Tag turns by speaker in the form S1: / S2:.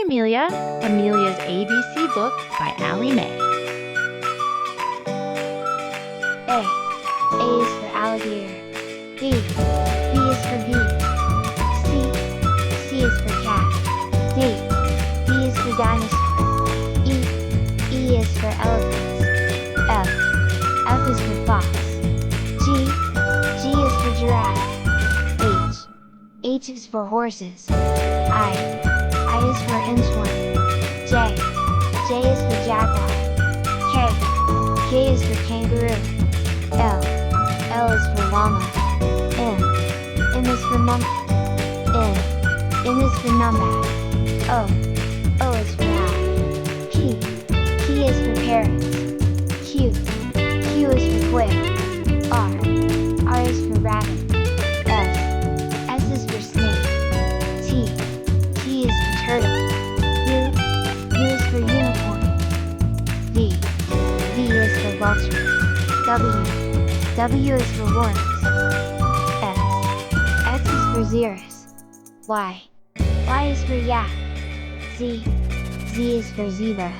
S1: Emilia, Emilia's ABC book by Allie Mae.
S2: A. A is for alligator. B. B is for bee. C. C is for cat. D. D is for dinosaur. E. E is for elephants. F. F is for fox. G. G is for giraffe. H. H is for horses. I is for inchworm. J. J is for jaguar. K. K is for kangaroo. L. L is for llama. M. M is for monkey. N. N is for numbat. O. O is for owl. P. P is for parrots. Q. Q is for quail. R. R is for rabbit. S. S is for snake. T. T is for turtle. U. U is for unicorn. V. V is for vulture. W. W is for worms. X. X is for xerus. Y. Y is for yak. Z. Z is for zebra.